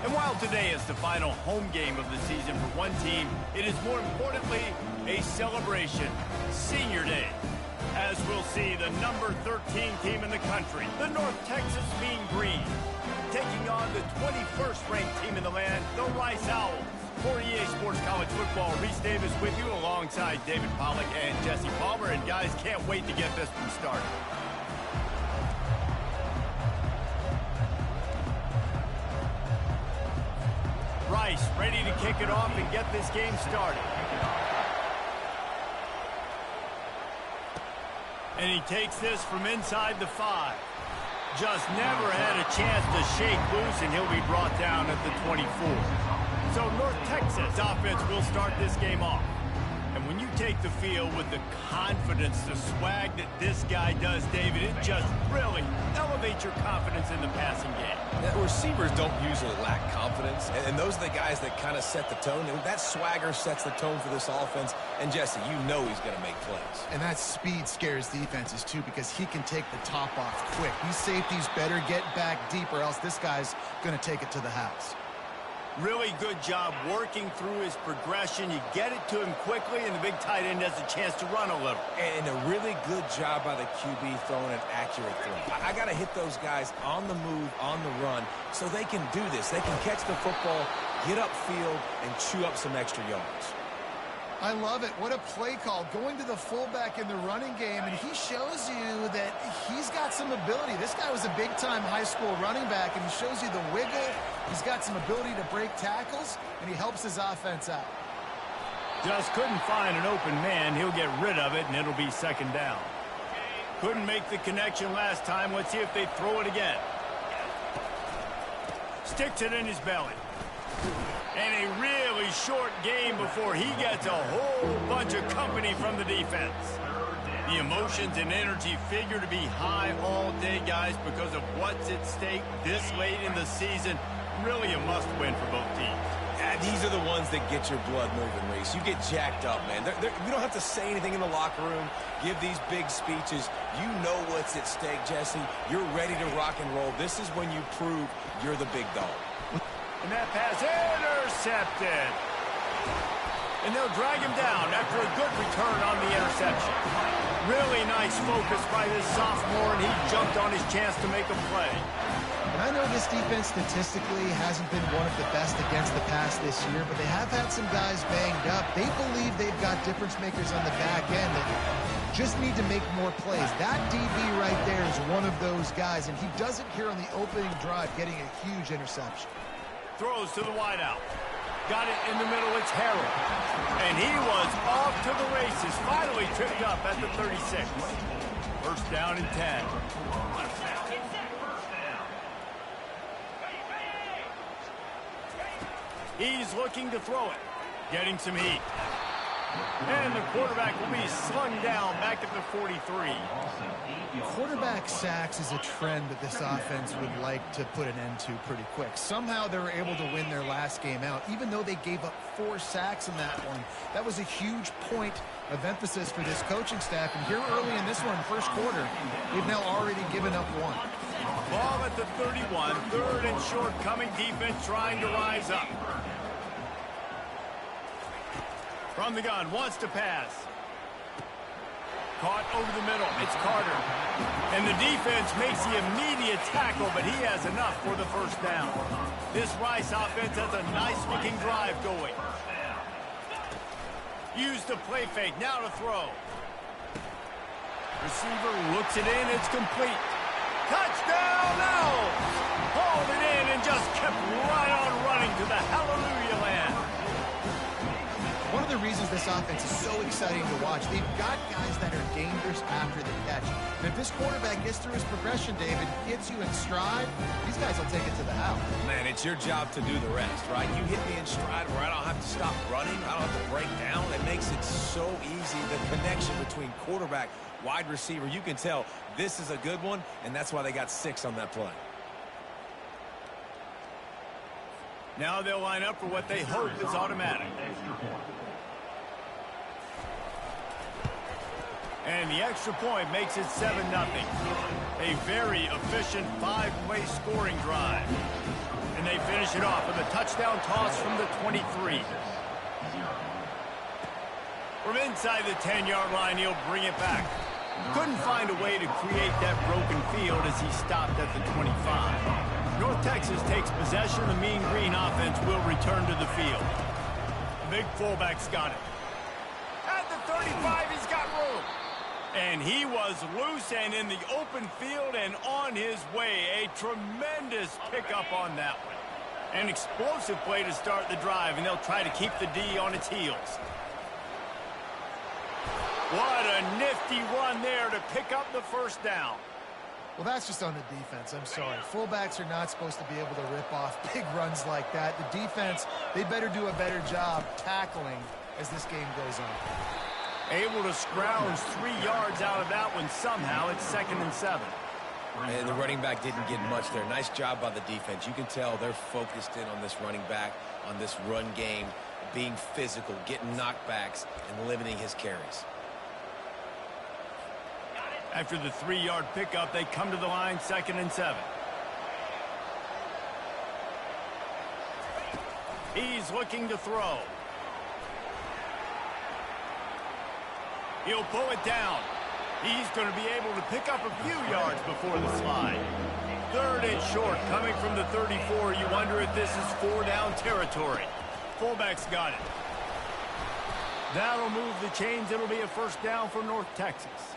And while today is the final home game of the season for one team, it is more importantly a celebration, Senior Day. As we'll see, the number 13 team in the country, the North Texas Mean Green, taking on the 21st ranked team in the land, the Rice Owls. For EA Sports College Football, Reese Davis with you alongside David Pollack and Jesse Palmer. And guys, can't wait to get this one started. Rice ready to kick it off and get this game started. And he takes this from inside the 5. Just never had a chance to shake loose, and he'll be brought down at the 24. So North Texas offense will start this game off. And when you take the field with the confidence, the swag that this guy does, David, it just really elevates your confidence in the passing game. Now, receivers don't usually lack confidence, and those are the guys that kind of set the tone. And that swagger sets the tone for this offense. And Jesse, you know he's going to make plays. And that speed scares defenses too, because he can take the top off quick. These safeties better get back deep, or else this guy's going to take it to the house. Really good job working through his progression. You get it to him quickly, and the big tight end has a chance to run a little. And a really good job by the QB throwing an accurate throw. I got to hit those guys on the move, on the run, so they can do this. They can catch the football, get upfield, and chew up some extra yards. I love it. What a play call. Going to the fullback in the running game, and he shows you that he's got some ability. This guy was a big-time high school running back, and he shows you the wiggle. He's got some ability to break tackles, and he helps his offense out. Just couldn't find an open man. He'll get rid of it, and it'll be second down. Couldn't make the connection last time. Let's see if they throw it again. Sticks it in his belly. And a really short game before he gets a whole bunch of company from the defense. The emotions and energy figure to be high all day, guys, because of what's at stake this late in the season. Really a must-win for both teams. Yeah, these are the ones that get your blood moving, Reese. You get jacked up, man. You don't have to say anything in the locker room, give these big speeches. You know what's at stake, Jesse. You're ready to rock and roll. This is when you prove you're the big dog. And that pass intercepted. And they'll drag him down after a good return on the interception. Really nice focus by this sophomore, and he jumped on his chance to make a play. And I know this defense statistically hasn't been one of the best against the pass this year, but they have had some guys banged up. They believe they've got difference makers on the back end that just need to make more plays. That DB right there is one of those guys, and he does it here on the opening drive, getting a huge interception. Throws to the wideout. Got it in the middle. It's Harrell. And he was off to the races. Finally tripped up at the 36. First down and 10. He's looking to throw it. Getting some heat. And the quarterback will be slung down back at the 43. Quarterback sacks is a trend that this offense would like to put an end to pretty quick. Somehow they were able to win their last game out, even though they gave up 4 sacks in that one. That was a huge point of emphasis for this coaching staff. And here early in this one, first quarter, they've now already given up 1. Ball at the 31, third and short, coming defense trying to rise up. From the gun, wants to pass. Caught over the middle, it's Carter. And the defense makes the immediate tackle, but he has enough for the first down. This Rice offense has a nice-looking drive going. Used the play fake, now to throw. Receiver looks it in, it's complete. Touchdown now! Hauled it in and just kept right on running to the hallelujah land. One of the reasons this offense is so exciting to watch, they've got guys that are dangerous after the catch. And if this quarterback gets through his progression, David, hits you in stride, these guys will take it to the house. Man, it's your job to do the rest, right? You hit me in stride where I don't have to stop running. I don't have to break down. It makes it so easy. The connection between quarterback, wide receiver, you can tell this is a good one, and that's why they got 6 on that play. Now they'll line up for what they hope is automatic. And the extra point makes it 7-0. A very efficient 5-play scoring drive. And And they finish it off with a touchdown toss from the 23. From inside the 10-yard line, he'll bring it back. Couldn't find a way to create that broken field as he stopped at the 25. North Texas takes possession. The Mean Green offense will return to the field. The big fullback's got it. At the 35, he's got room. And he was loose and in the open field and on his way. A tremendous pickup on that one. An explosive play to start the drive, and they'll try to keep the D on its heels. What a nifty run there to pick up the first down. Well, that's just on the defense. I'm sorry. Fullbacks are not supposed to be able to rip off big runs like that. The defense, they better do a better job tackling as this game goes on. Able to scrounge 3 yards out of that one somehow. It's 2nd and 7. And the running back didn't get much there. Nice job by the defense. You can tell they're focused in on this running back, on this run game, being physical, getting knockbacks, and limiting his carries. After the 3-yard pickup, they come to the line, 2nd and 7. He's looking to throw. He'll pull it down. He's going to be able to pick up a few yards before the slide. 3rd and short, coming from the 34. You wonder if this is 4-down territory. Fullback's got it. That'll move the chains. It'll be a first down for North Texas.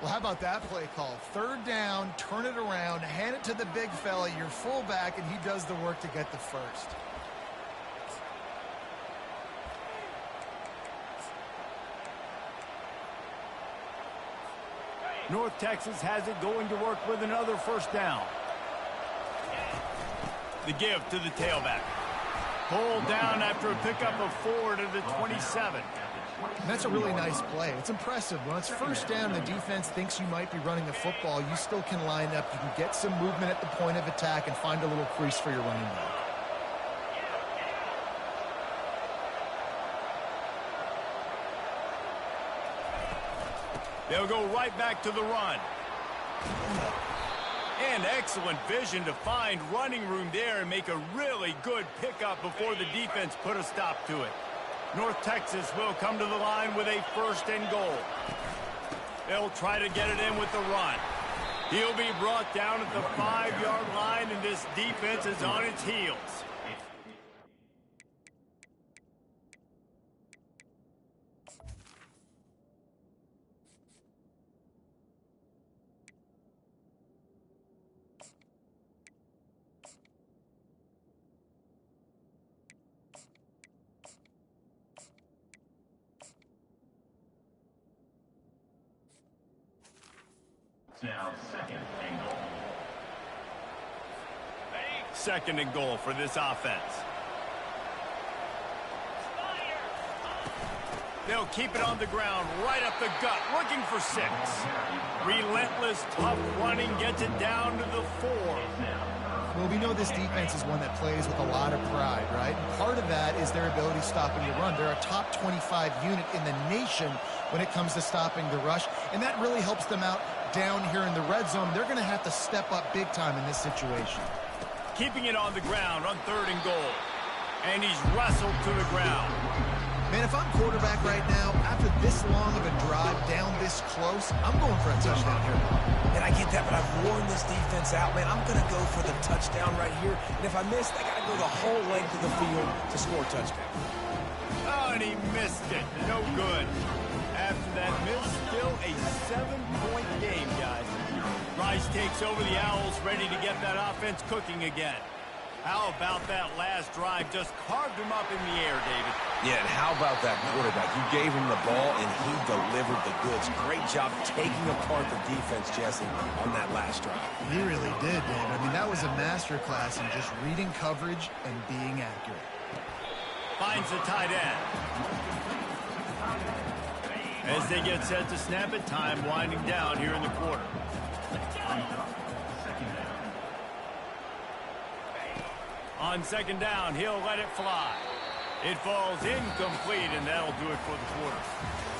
Well, how about that play call? 3rd down, turn it around, hand it to the big fella, your fullback, and he does the work to get the first. North Texas has it going to work with another first down. The give to the tailback. Pulled down after a pickup of 4 to the 27. And that's a really nice play. It's impressive. When it's first down and the defense thinks you might be running the football, you still can line up. You can get some movement at the point of attack and find a little crease for your running back. They'll go right back to the run. And excellent vision to find running room there and make a really good pickup before the defense put a stop to it. North Texas will come to the line with a 1st and goal. They'll try to get it in with the run. He'll be brought down at the 5-yard line, and this defense is on its heels. Now 2nd and goal. 2nd and goal for this offense. They'll keep it on the ground, right up the gut, looking for 6. Relentless, tough running, gets it down to the 4. Well, we know this defense is one that plays with a lot of pride, right? And part of that is their ability stopping the run. They're a top 25 unit in the nation when it comes to stopping the rush, and that really helps them out down here in the red zone. They're going to have to step up big time in this situation. Keeping it on the ground on 3rd and goal. And he's wrestled to the ground. Man, if I'm quarterback right now, after this long of a drive down this close, I'm going for a touchdown here. And I get that, but I've worn this defense out, man. I'm going to go for the touchdown right here. And if I miss, I got to go the whole length of the field to score a touchdown. Oh, and he missed it. No good. After that miss, still a 7-point game, guys. Rice takes over the Owls, ready to get that offense cooking again. How about that last drive? Just carved him up in the air, David. Yeah, and how about that quarterback? You gave him the ball, and he delivered the goods. Great job taking apart the defense, Jesse, on that last drive. He really did, Dave. I mean, that was a masterclass in just reading coverage and being accurate. Finds the tight end. As they get set to snap it, time winding down here in the quarter. On 2nd down, he'll let it fly. It falls incomplete, and that'll do it for the quarter.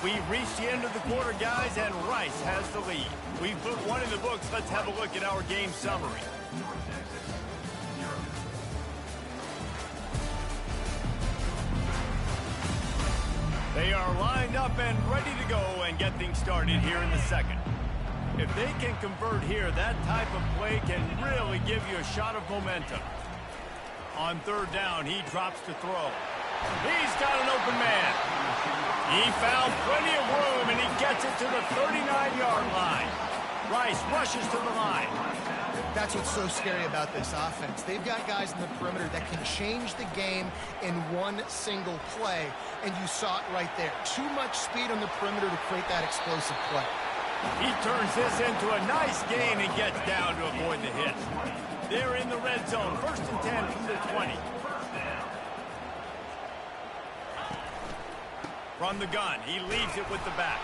We've reached the end of the quarter, guys, and Rice has the lead. We've put 1 in the books. Let's have a look at our game summary. They are lined up and ready to go and get things started here in the second. If they can convert here, that type of play can really give you a shot of momentum. On third down, he drops to throw. He's got an open man. He found plenty of room, and he gets it to the 39-yard line. Rice rushes to the line. That's what's so scary about this offense. They've got guys in the perimeter that can change the game in one single play, and you saw it right there. Too much speed on the perimeter to create that explosive play. He turns this into a nice gain and gets down to avoid the hit. They're in the red zone, 1st and 10 from the 20. From the gun, he leaves it with the back.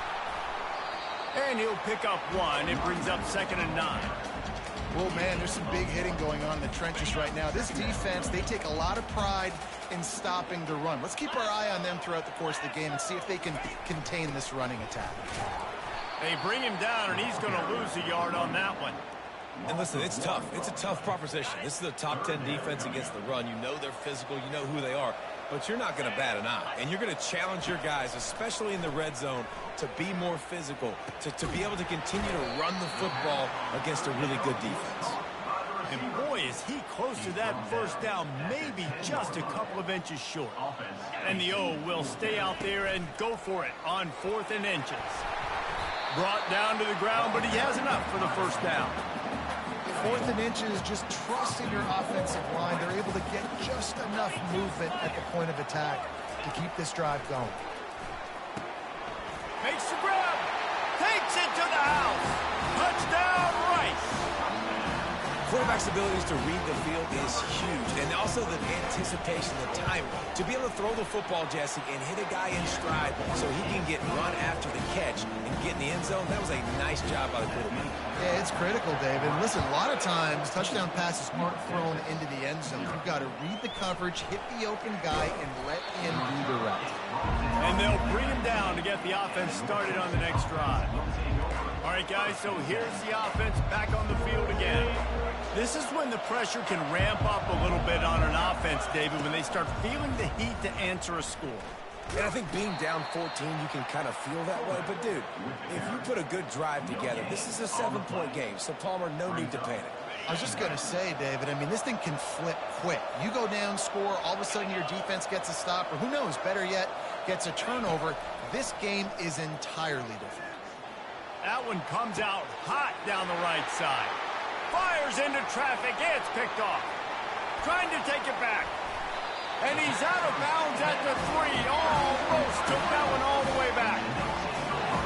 And he'll pick up one. It brings up 2nd and 9. Oh, man, there's some big hitting going on in the trenches right now. This defense, they take a lot of pride in stopping the run. Let's keep our eye on them throughout the course of the game and see if they can contain this running attack. They bring him down, and he's going to lose a yard on that one. And listen, it's tough. It's a tough proposition. This is a top 10 defense against the run. You know they're physical. You know who they are. But you're not going to bat an eye. And you're going to challenge your guys, especially in the red zone, to be more physical, to be able to continue to run the football against a really good defense. And boy, is he close to that first down, maybe just a couple of inches short. And the O will stay out there and go for it on 4th and inches. Brought down to the ground, but he has enough for the first down. 4th and inches, just trusting your offensive line. They're able to get just enough movement at the point of attack to keep this drive going. Makes the grab. Takes it to the house. Touchdown, Rice. Quarterback's abilities to read the field is huge, and also the anticipation, the time to be able to throw the football, Jesse, and hit a guy in stride so he can get run after the catch and get in the end zone. That was a nice job by the quarterback. Yeah, it's critical, David. Listen, a lot of times touchdown passes aren't thrown into the end zone. You've got to read the coverage, hit the open guy, and let him do the rest. And they'll bring him down to get the offense started on the next drive. All right, guys, so here's the offense back on the field again. This is when the pressure can ramp up a little bit on an offense, David, when they start feeling the heat to answer a score. And I think being down 14, you can kind of feel that way. But, dude, if you put a good drive together, this is a 7-point game. So, Palmer, no need to panic. I was just going to say, David, I mean, this thing can flip quick. You go down, score, all of a sudden your defense gets a stop, or who knows, better yet, gets a turnover. This game is entirely different. That one comes out hot down the right side. Fires into traffic. It's picked off. Trying to take it back. And he's out of bounds at the 3. Almost took that one all the way back.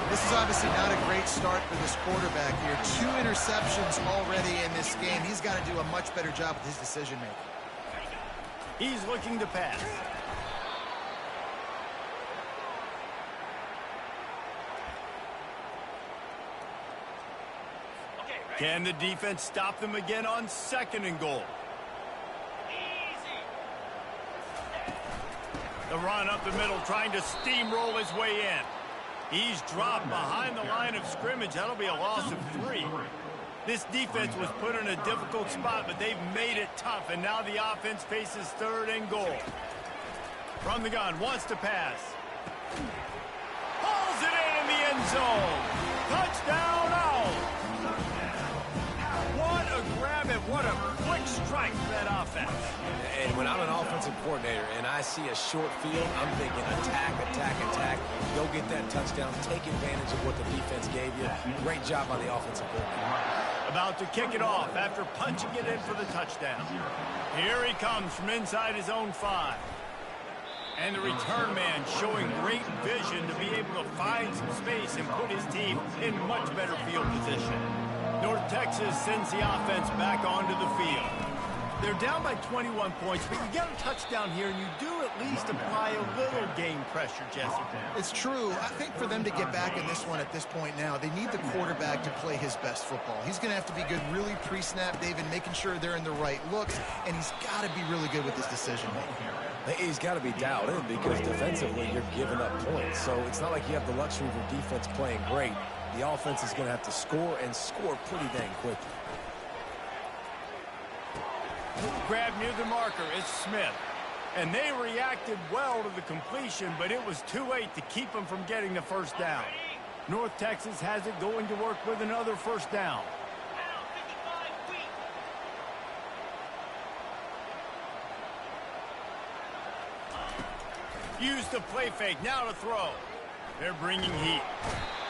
This is obviously not a great start for this quarterback here. 2 interceptions already in this game. He's got to do a much better job with his decision-making. He's looking to pass. Can the defense stop them again on 2nd and goal? The run up the middle, trying to steamroll his way in. He's dropped behind the line of scrimmage. That'll be a loss of 3. This defense was put in a difficult spot, but they've made it tough, and now the offense faces 3rd and goal. From the gun, wants to pass. Hauls it in the end zone. Touchdown, Owls. What a grab and what a quick strike for that offense. And when I'm an offensive coordinator and I see a short field, I'm thinking attack, attack, attack. Go get that touchdown. Take advantage of what the defense gave you. Great job by the offensive coordinator. About to kick it off after punching it in for the touchdown. Here he comes from inside his own 5. And the return man showing great vision to be able to find some space and put his team in much better field position. North Texas sends the offense back onto the field. They're down by 21 points, but you get a touchdown here, and you do at least apply a little game pressure, Jesse. It's true. I think for them to get back in this one at this point now, they need the quarterback to play his best football. He's going to have to be good really pre-snap, David, making sure they're in the right looks, and he's got to be really good with his decision-making. He's got to be dialed in because defensively you're giving up points. So it's not like you have the luxury of your defense playing great. The offense is going to have to score and score pretty dang quickly. Grab near the marker. It's Smith. And they reacted well to the completion, but it was too late to keep them from getting the first down. North Texas has it going to work with another first down. Use the play fake, now to throw. They're bringing heat.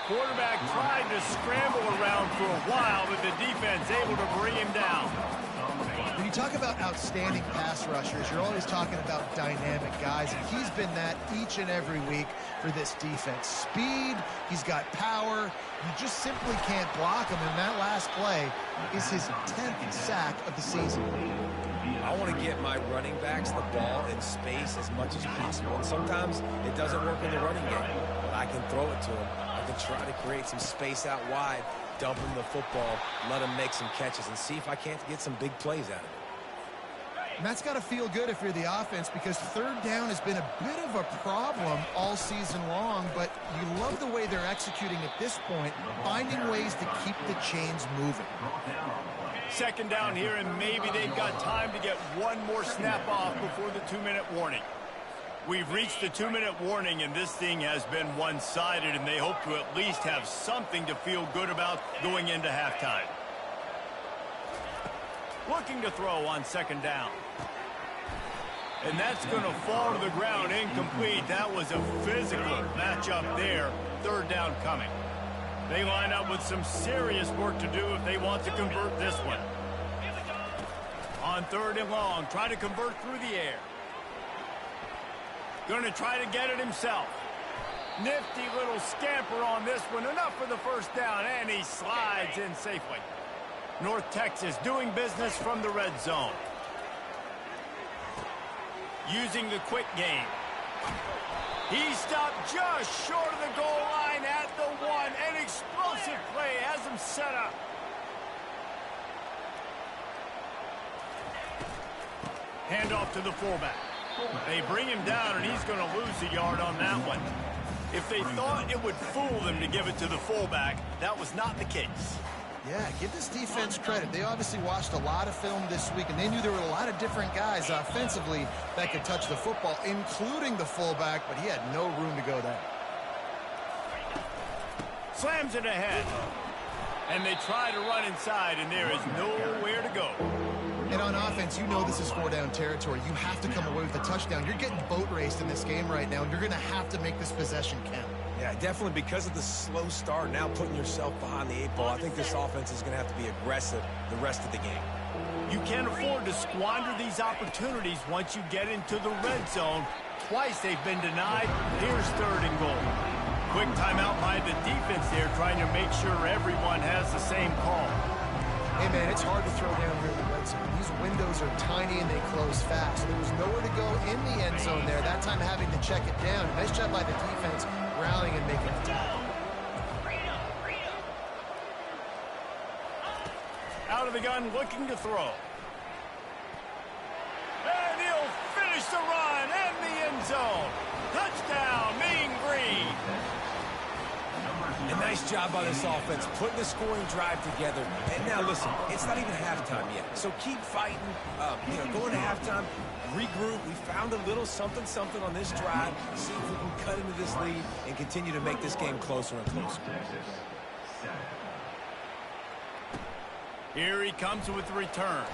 Quarterback tried to scramble around for a while, but the defense able to bring him down. When you talk about outstanding pass rushers, you're always talking about dynamic guys, and he's been that each and every week for this defense. Speed, he's got power, you just simply can't block him, and that last play is his 10th sack of the season. I want to get my running backs the ball in space as much as possible, and sometimes it doesn't work in the running game, but I can throw it to him. I can try to create some space out wide, dump him the football, let him make some catches, and see if I can't get some big plays out of it. And that's got to feel good if you're the offense, because third down has been a bit of a problem all season long, but you love the way they're executing at this point, finding ways to keep the chains moving. Second down here, and maybe they've got time to get one more snap off before the 2-minute warning. We've reached the 2-minute warning, and this thing has been one-sided, and they hope to at least have something to feel good about going into halftime. Looking to throw on second down. And that's going to fall to the ground, incomplete. That was a physical matchup there. Third down coming. They line up with some serious work to do if they want to convert this one. On third and long, try to convert through the air. Going to try to get it himself. Nifty little scamper on this one. Enough for the first down, and he slides in safely. North Texas doing business from the red zone. Using the quick game. He stopped just short of the goal line at the 1. An explosive play has him set up. Handoff to the fullback. They bring him down, and he's going to lose a yard on that one. If they thought it would fool them to give it to the fullback, that was not the case. Yeah, give this defense credit. They obviously watched a lot of film this week, and they knew there were a lot of different guys offensively that could touch the football, including the fullback, but he had no room to go there. Slams it ahead. And they try to run inside, and there is nowhere to go. And on offense, you know this is four-down territory. You have to come away with a touchdown. You're getting boat raced in this game right now, and you're going to have to make this possession count. Yeah, definitely because of the slow start, now putting yourself behind the 8-ball, I think this offense is going to have to be aggressive the rest of the game. You can't afford to squander these opportunities once you get into the red zone. Twice they've been denied. Here's third and goal. Quick timeout by the defense there, trying to make sure everyone has the same call. Hey, man, it's hard to throw down here in the red zone. These windows are tiny and they close fast. There was nowhere to go in the end zone there. That time having to check it down. Nice job by the defense rallying and making a tackle. Out of the gun, looking to throw. And he'll finish the run and the end zone. Touchdown, Mean Green. A nice job by this offense, putting the scoring drive together. And now, listen, it's not even halftime yet. So keep fighting, going to halftime, regroup. We found a little something on this drive. See if we can cut into this lead and continue to make this game closer and closer. Here he comes with the return.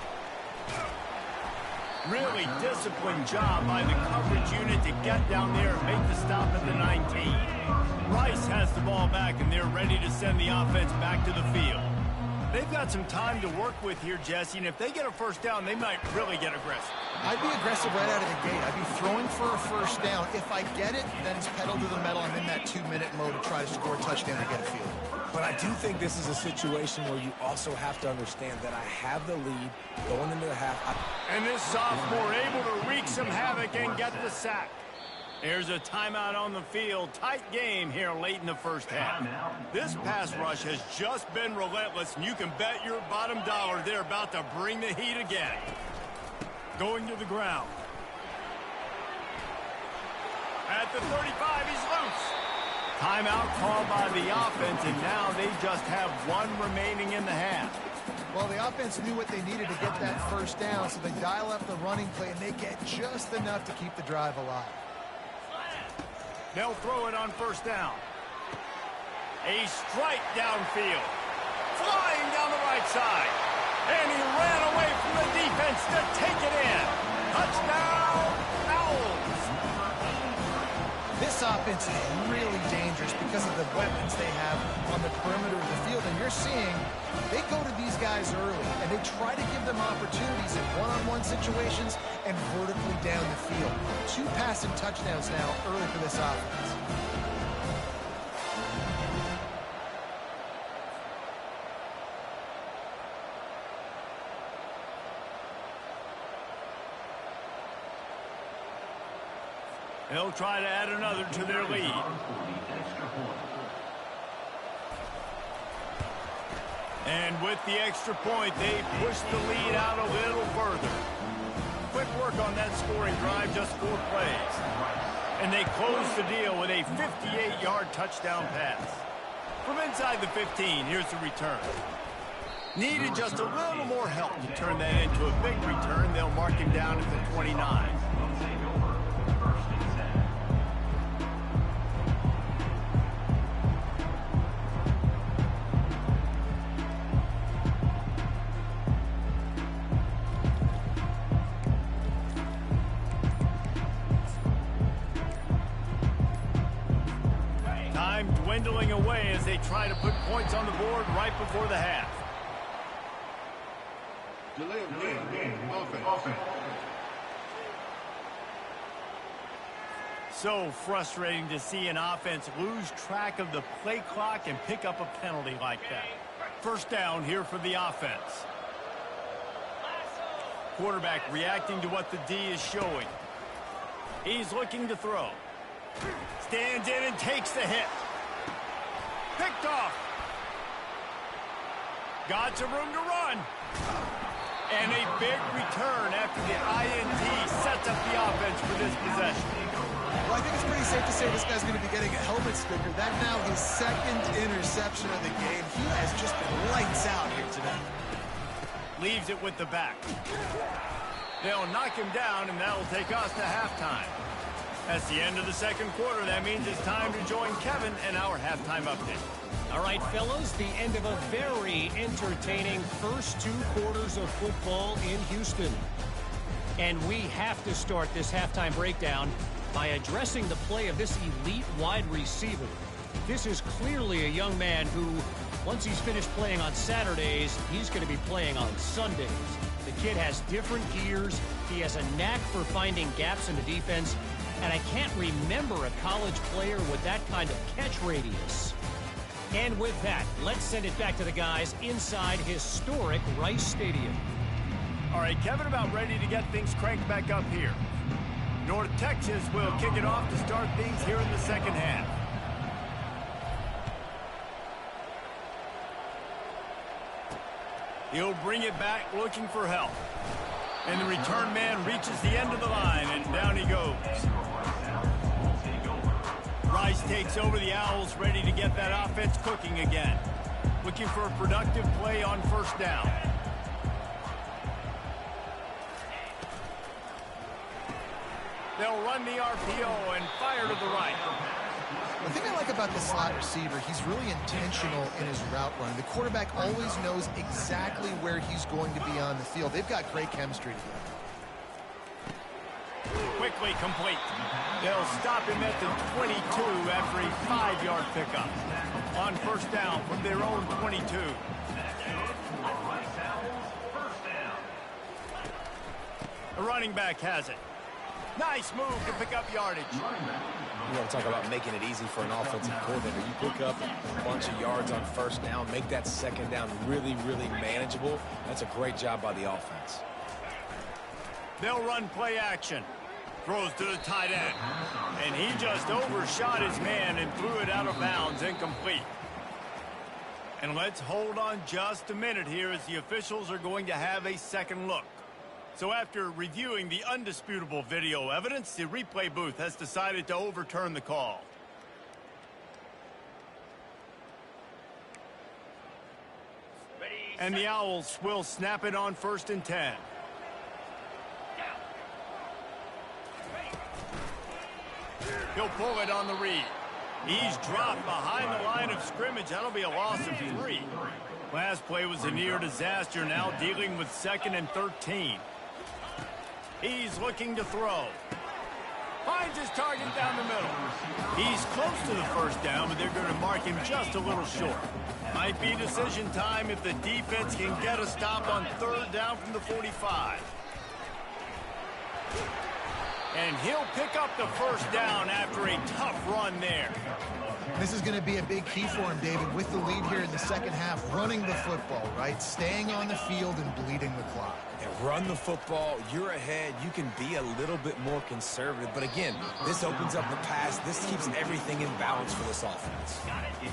Really disciplined job by the coverage unit to get down there and make the stop at the 19. Rice has the ball back, and they're ready to send the offense back to the field. They've got some time to work with here, Jesse, and if they get a first down, they might really get aggressive. I'd be aggressive right out of the gate. I'd be throwing for a first down. If I get it, then it's pedal to the metal. I'm in that 2-minute mode to try to score a touchdown and get a field. But I do think this is a situation where you also have to understand that I have the lead going into the half. And this sophomore able to wreak some havoc and get the sack. There's a timeout on the field. Tight game here late in the first half. This pass rush has just been relentless, and you can bet your bottom dollar they're about to bring the heat again. Going to the ground. At the 35, he's loose. Timeout called by the offense, and now they just have one remaining in the half. Well, the offense knew what they needed to get that first down, so they dial up the running play, and they get just enough to keep the drive alive. They'll throw it on first down. A strike downfield. Flying down the right side. And he ran away from the defense to take it in. Touchdown, Owls. This offense is really dangerous because of the weapons they have on the perimeter of the field. And you're seeing they go to these guys early, and they try to give them opportunities in one-on-one situations and vertically down the field. 2 passing touchdowns now early for this offense. They'll try to add another to their lead. And with the extra point, they push the lead out a little further. Quick work on that scoring drive, just 4 plays. And they close the deal with a 58-yard touchdown pass. From inside the 15, here's the return. Needed just a little more help to turn that into a big return. They'll mark him down at the 29. Dwindling away as they try to put points on the board right before the half. So frustrating to see an offense lose track of the play clock and pick up a penalty like that. First down here for the offense. Quarterback reacting to what the D is showing. He's looking to throw. Stands in and takes the hit. Picked off. Got some room to run. And a big return after the INT sets up the offense for this possession. Well, I think it's pretty safe to say this guy's going to be getting a helmet sticker. That's now his 2nd interception of the game. He has just been lights out here today. Leaves it with the back. They'll knock him down, and that'll take us to halftime. That's the end of the 2nd quarter. That means it's time to join Kevin and our halftime update. All right, fellas, the end of a very entertaining first 2 quarters of football in Houston. And we have to start this halftime breakdown by addressing the play of this elite wide receiver. This is clearly a young man who, once he's finished playing on Saturdays, he's going to be playing on Sundays. The kid has different gears. He has a knack for finding gaps in the defense. And I can't remember a college player with that kind of catch radius. And with that, let's send it back to the guys inside historic Rice Stadium. All right, Kevin, about ready to get things cranked back up here. North Texas will kick it off to start things here in the 2nd half. He'll bring it back looking for help. And the return man reaches the end of the line, and down he goes. Rice takes over the Owls, ready to get that offense cooking again. Looking for a productive play on first down. They'll run the RPO and fire to the right. The thing I like about the slot receiver, he's really intentional in his route running. The quarterback always knows exactly where he's going to be on the field. They've got great chemistry together. Quickly complete. They'll stop him at the 22 after a 5-yard pickup. On first down from their own 22. The running back has it. Nice move to pick up yardage. You want to talk about making it easy for an offensive coordinator. You pick up a bunch of yards on first down, make that 2nd down really, really manageable. That's a great job by the offense. They'll run play action. Throws to the tight end. And he just overshot his man and threw it out of bounds, incomplete. And let's hold on just a minute here as the officials are going to have a second look. So after reviewing the undisputable video evidence, the replay booth has decided to overturn the call. And the Owls will snap it on 1st and 10. He'll pull it on the read. He's dropped behind the line of scrimmage. That'll be a loss of 3. Last play was a near disaster, now dealing with 2nd and 13. He's looking to throw. Finds his target down the middle. He's close to the first down, but they're going to mark him just a little short. Might be decision time if the defense can get a stop on 3rd down from the 45. And he'll pick up the first down after a tough run there. This is going to be a big key for him, David, with the lead here in the second half, running the football, right? Staying on the field and bleeding the clock. Yeah, run the football. You're ahead. You can be a little bit more conservative. But again, this opens up the pass. This keeps everything in balance for this offense.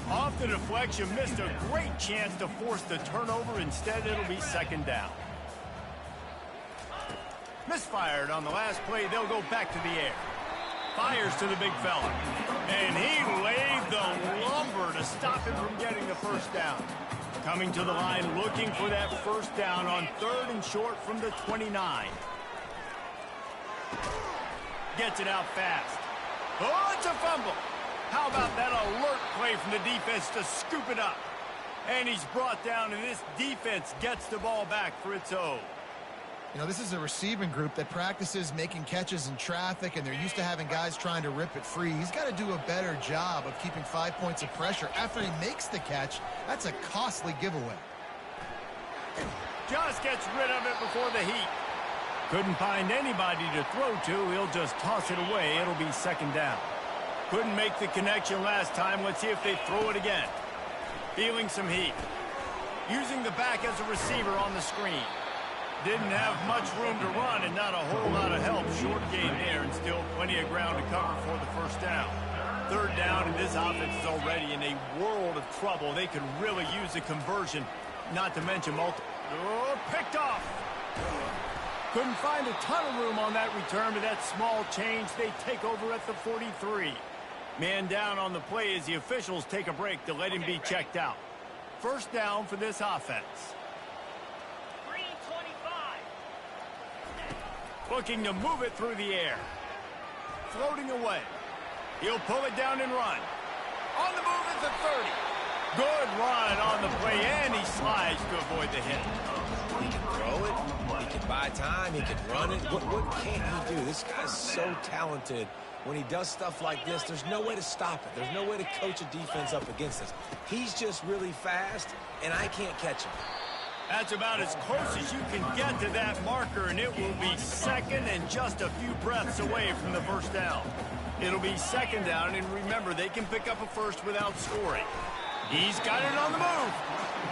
Off the deflection, missed a great chance to force the turnover. Instead, it'll be 2nd down. Misfired on the last play. They'll go back to the air. Fires to the big fella. And he laid the lumber to stop him from getting the first down. Coming to the line, looking for that first down on 3rd and short from the 29. Gets it out fast. Oh, it's a fumble. How about that alert play from the defense to scoop it up? And he's brought down, and this defense gets the ball back for its own. You know, this is a receiving group that practices making catches in traffic, and they're used to having guys trying to rip it free. He's got to do a better job of keeping 5 points of pressure after he makes the catch. That's a costly giveaway. Just gets rid of it before the heat. Couldn't find anybody to throw to. He'll just toss it away. It'll be 2nd down. Couldn't make the connection last time. Let's see if they throw it again. Feeling some heat. Using the back as a receiver on the screen. Didn't have much room to run and not a whole lot of help. Short gain there and still plenty of ground to cover for the first down. 3rd down, and this offense is already in a world of trouble. They could really use a conversion, not to mention multiple. Oh, picked off. Couldn't find a ton of room on that return, but that small change, they take over at the 43. Man down on the play as the officials take a break to let him be checked out. First down for this offense. Looking to move it through the air. Floating away. He'll pull it down and run. On the move at the 30. Good run on the play, and he slides to avoid the hit. He can throw it. He can buy time. He can run it. What can't he do? This guy's so talented. When he does stuff like this, there's no way to stop it. There's no way to coach a defense up against this. He's just really fast, and I can't catch him. That's about as close as you can get to that marker, and it will be 2nd and just a few breaths away from the first down. It'll be 2nd down, and remember, they can pick up a first without scoring. He's got it on the move.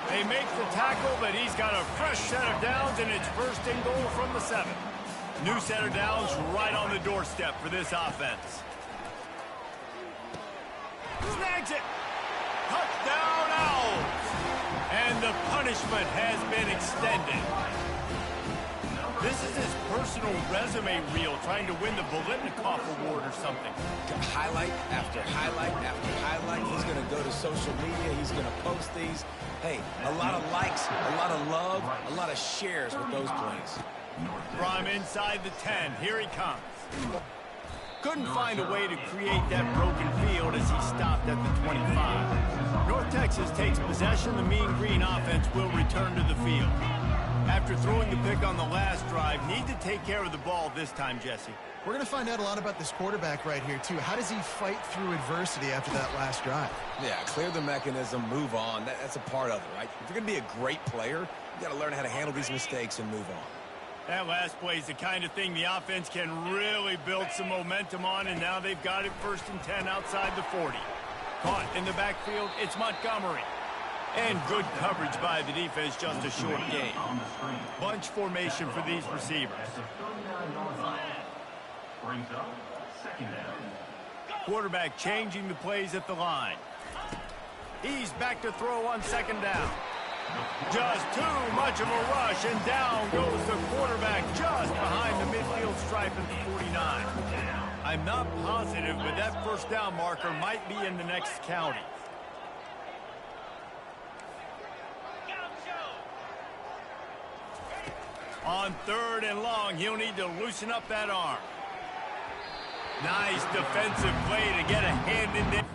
They make the tackle, but he's got a fresh set of downs, and it's 1st and goal from the 7. New set of downs right on the doorstep for this offense. Snags it. Touchdown, Owls. And the punishment has been extended. This is his personal resume reel, trying to win the Bolitnikoff Award or something. Highlight after highlight after highlight. He's going to go to social media. He's going to post these. Hey, a lot of likes, a lot of love, a lot of shares with those plays. From inside the 10, here he comes. Couldn't find a way to create that broken field as he stopped at the 25. North Texas takes possession. The Mean Green offense will return to the field. After throwing the pick on the last drive, need to take care of the ball this time, Jesse. We're going to find out a lot about this quarterback right here, too. How does he fight through adversity after that last drive? Yeah, clear the mechanism, move on. That's a part of it, right? If you're going to be a great player, you got to learn how to handle these mistakes and move on. That last play is the kind of thing the offense can really build some momentum on, and now they've got it 1st and 10 outside the 40. Caught in the backfield, it's Montgomery. And good coverage by the defense, just a short gain. Bunch formation for these receivers. Quarterback changing the plays at the line. He's back to throw on 2nd down. Just too much of a rush, and down goes the quarterback just behind the midfield stripe at the 49. I'm not positive, but that first down marker might be in the next county. On 3rd and long, he'll need to loosen up that arm. Nice defensive play to get a hand in there.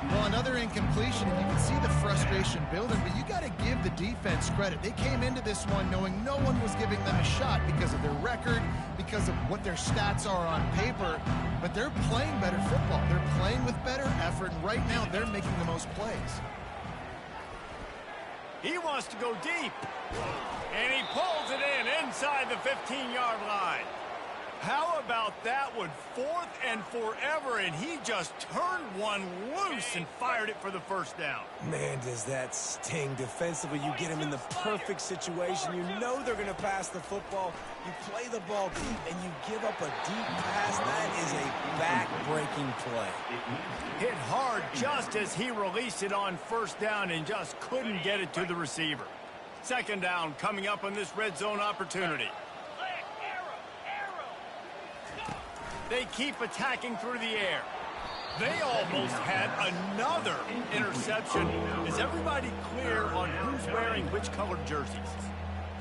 Well, another incompletion, and you can see the frustration building, but you got to give the defense credit. They came into this one knowing no one was giving them a shot because of their record, because of what their stats are on paper, but they're playing better football. They're playing with better effort, and right now they're making the most plays. He wants to go deep, and he pulls it in inside the 15-yard line. How about that one? 4th and forever, and he just turned one loose and fired it for the first down. Man, does that sting defensively. You get him in the perfect situation. You know they're going to pass the football. You play the ball deep, and you give up a deep pass. That is a back-breaking play. Hit hard just as he released it on 1st down and just couldn't get it to the receiver. 2nd down coming up on this red zone opportunity. They keep attacking through the air. They almost had another interception. Is everybody clear on who's wearing which colored jerseys?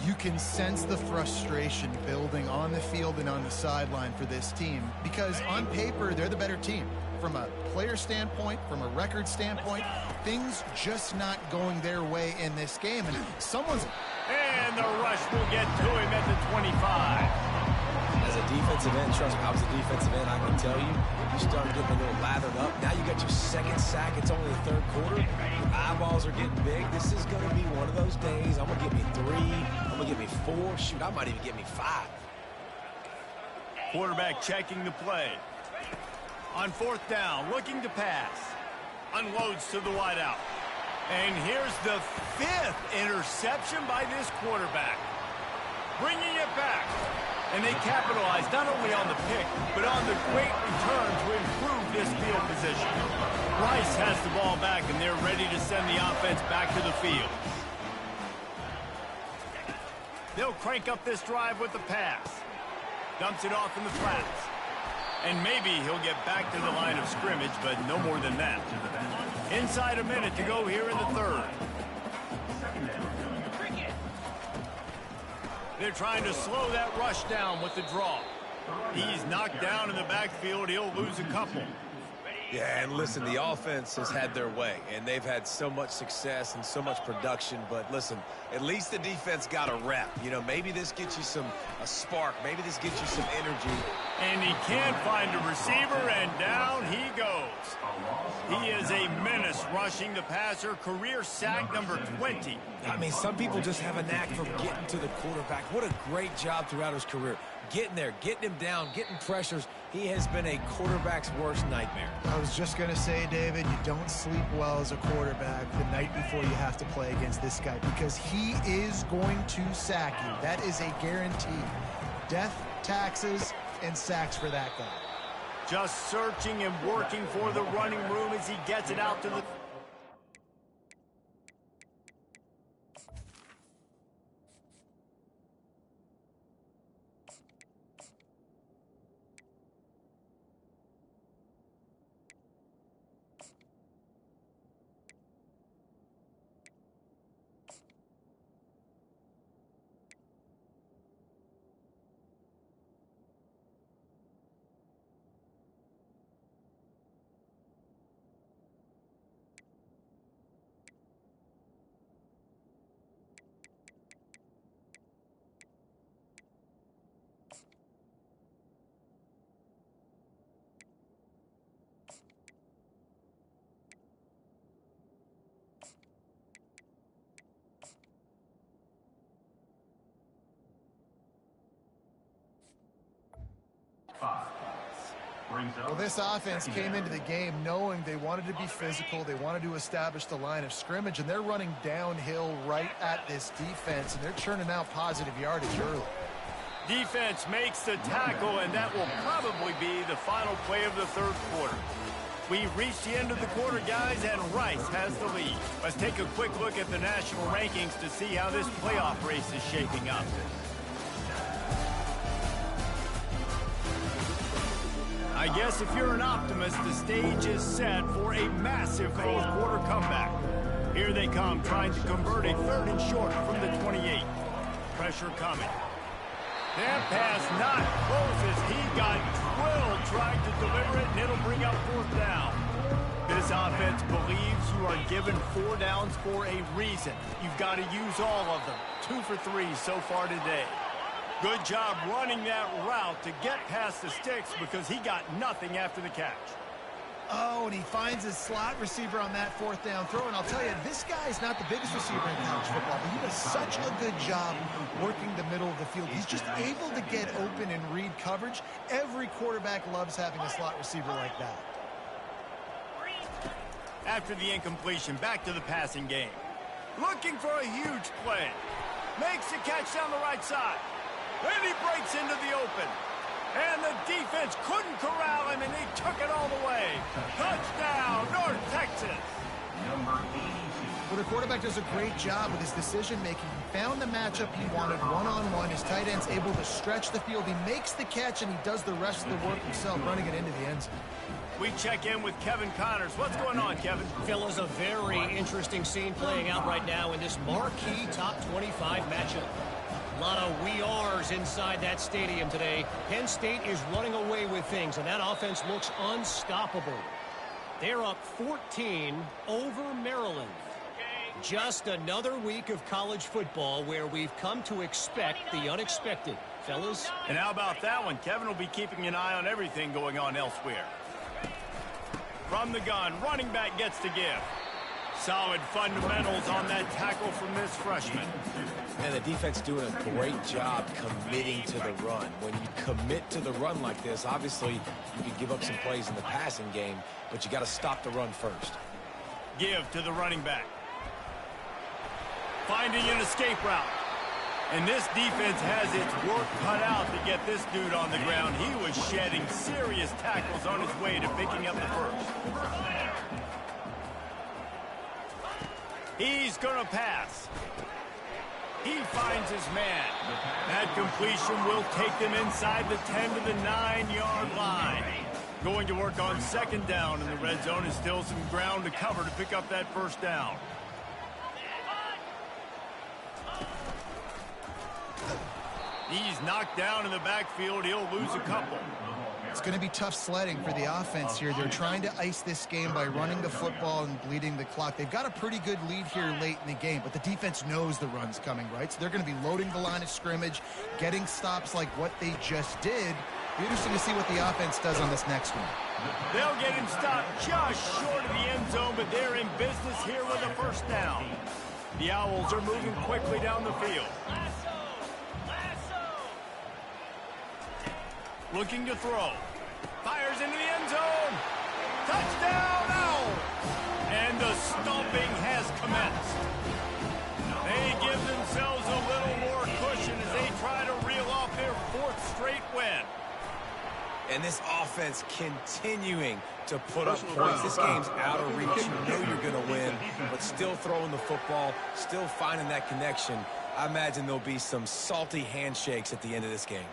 You can sense the frustration building on the field and on the sideline for this team because on paper, they're the better team. From a player standpoint, from a record standpoint, things just not going their way in this game. And someone's... And the rush will get to him at the 25. As a defensive end, trust me, I was a defensive end, I can tell you, you started getting a little lathered up. Now you got your 2nd sack. It's only the 3rd quarter. Your eyeballs are getting big. This is going to be one of those days. I'm going to get me 3. I'm going to get me 4. Shoot, I might even get me 5. Quarterback checking the play. On 4th down, looking to pass. Unloads to the wideout. And here's the 5th interception by this quarterback. Bringing it back. And they capitalize not only on the pick, but on the great return to improve this field position. Rice has the ball back, and they're ready to send the offense back to the field. They'll crank up this drive with the pass. Dumps it off in the flats. And maybe he'll get back to the line of scrimmage, but no more than that. Inside a minute to go here in the 3rd. They're trying to slow that rush down with the draw. He's knocked down in the backfield. He'll lose a couple. Yeah, and listen, the offense has had their way, and they've had so much success and so much production. But listen, at least the defense got a rep. You know, maybe this gets you a spark. Maybe this gets you some energy. And he can't find a receiver, and down he goes. He is a menace rushing the passer. Career sack number 20. I mean, some people just have a knack for getting to the quarterback. What a great job throughout his career. getting there, getting him down, getting pressures. He has been a quarterback's worst nightmare. I was just going to say, David, you don't sleep well as a quarterback the night before you have to play against this guy because he is going to sack you. That is a guarantee. Death, taxes, and sacks for that guy. Just searching and working for the running room as he gets it out to the... Well, this offense came into the game knowing they wanted to be physical, they wanted to establish the line of scrimmage, and they're running downhill right at this defense, and they're churning out positive yardage early. Defense makes the tackle, and that will probably be the final play of the third quarter. We've reached the end of the quarter, guys, and Rice has the lead. Let's take a quick look at the national rankings to see how this playoff race is shaping up. I guess if you're an optimist, the stage is set for a massive fourth quarter comeback. Here they come, trying to convert a 3rd and short from the 28. Pressure coming. That pass not close as he got drilled trying to deliver it, and it'll bring up 4th down. This offense believes you are given 4 downs for a reason. You've got to use all of them. 2 for 3 so far today. Good job running that route to get past the sticks because he got nothing after the catch. Oh, and he finds his slot receiver on that 4th down throw. And I'll tell you, this guy is not the biggest receiver in college football, but he does such a good job working the middle of the field. He's just able to get open and read coverage. Every quarterback loves having a slot receiver like that. After the incompletion, back to the passing game. Looking for a huge play. Makes the catch down the right side. And he breaks into the open. And the defense couldn't corral him, and he took it all the way. Touchdown, North Texas. Well, the quarterback does a great job with his decision-making. He found the matchup he wanted one-on-one. His tight end's able to stretch the field. He makes the catch, and he does the rest of the work himself, running it into the end zone. We check in with Kevin Connors. What's going on, Kevin? Fellas, a very interesting scene playing out right now in this marquee top 25 matchup. A lot of we are's inside that stadium today. Penn State is running away with things, and that offense looks unstoppable. They're up 14 over Maryland. Just another week of college football where we've come to expect the unexpected. Fellas? And how about that one? Kevin will be keeping an eye on everything going on elsewhere. From the gun, running back gets the give. Solid fundamentals on that tackle from this freshman. And the defense doing a great job committing to the run. When you commit to the run like this, obviously you can give up some plays in the passing game, but you got to stop the run first. Give to the running back. Finding an escape route. And this defense has its work cut out to get this dude on the ground. He was shedding serious tackles on his way to picking up the first. He's going to pass. He finds his man. That completion will take them inside the 10 to the 9-yard line. Going to work on 2nd down, and the red zone is still some ground to cover to pick up that 1st down. He's knocked down in the backfield. He'll lose a couple. It's going to be tough sledding for the offense here. They're trying to ice this game by running the football and bleeding the clock. They've got a pretty good lead here late in the game, but the defense knows the run's coming, right? So they're going to be loading the line of scrimmage, getting stops like what they just did. Be interesting to see what the offense does on this next one. They'll get him stopped just short of the end zone, but they're in business here with a 1st down. The Owls are moving quickly down the field. Looking to throw. Fires into the end zone. Touchdown, Owls! And the stomping has commenced. They give themselves a little more cushion as they try to reel off their 4th straight win. And this offense continuing to put up points. This game's out of reach. You know you're going to win, but still throwing the football, still finding that connection. I imagine there'll be some salty handshakes at the end of this game.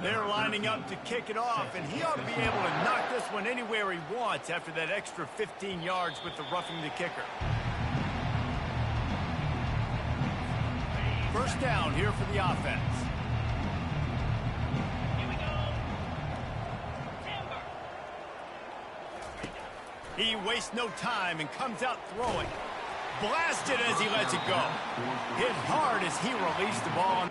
They're lining up to kick it off, and he ought to be able to knock this one anywhere he wants after that extra 15 yards with the roughing the kicker. First down here for the offense. He wastes no time and comes out throwing. Blasted as he lets it go. Hit hard as he released the ball.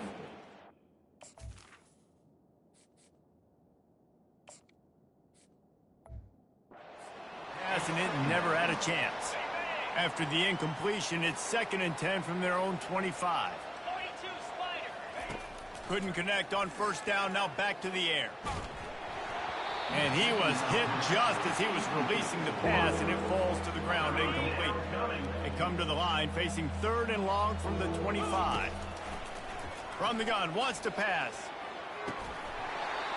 And it never had a chance. After the incompletion, it's 2nd and 10 from their own 25. Couldn't connect on first down, now back to the air. And he was hit just as he was releasing the pass, and it falls to the ground incomplete. They come to the line, facing 3rd and long from the 25. From the gun, wants to pass.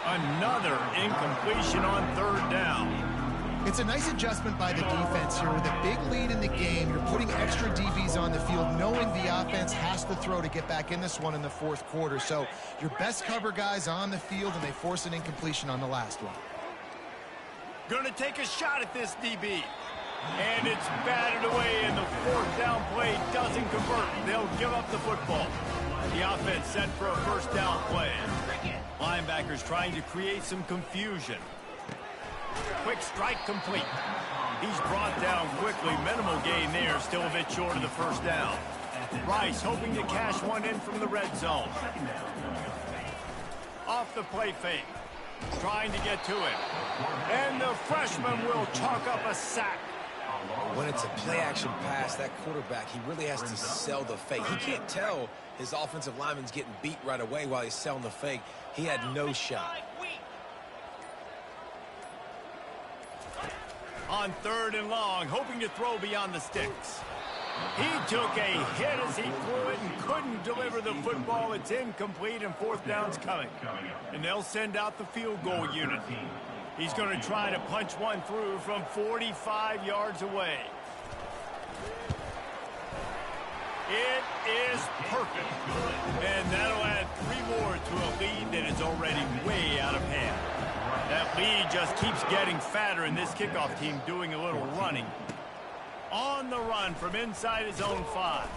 Another incompletion on 3rd down. It's a nice adjustment by the defense here. With a big lead in the game, you're putting extra DBs on the field, knowing the offense has to throw to get back in this one in the 4th quarter. So your best cover guys on the field, and they force an incompletion on the last one. Going to take a shot at this DB. And it's batted away, and the 4th down play doesn't convert. They'll give up the football. The offense set for a first down play. Linebackers trying to create some confusion. Quick strike complete. He's brought down quickly. Minimal gain there. Still a bit short of the first down. Rice hoping to cash one in from the red zone. Off the play fake. Trying to get to it. And the freshman will chalk up a sack. When it's a play-action pass, that quarterback, he really has to sell the fake. He can't tell his offensive lineman's getting beat right away while he's selling the fake. He had no shot. On 3rd and long, hoping to throw beyond the sticks. He took a hit as he threw it and couldn't deliver the football. It's incomplete, and 4th down's coming. And they'll send out the field goal unit. He's going to try to punch one through from 45 yards away. It is perfect. And that'll add 3 more to a lead that is already way out of hand. That lead just keeps getting fatter, and this kickoff team doing a little running. On the run from inside his own 5.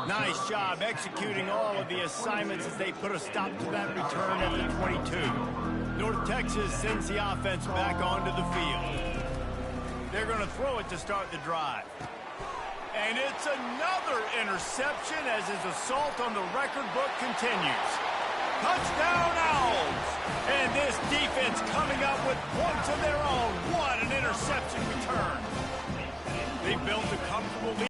Nice job executing all of the assignments as they put a stop to that return at the 22. North Texas sends the offense back onto the field. They're going to throw it to start the drive. And it's another interception as his assault on the record book continues. Touchdown, Owls! And this defense coming up with points of their own. What an interception return. They built a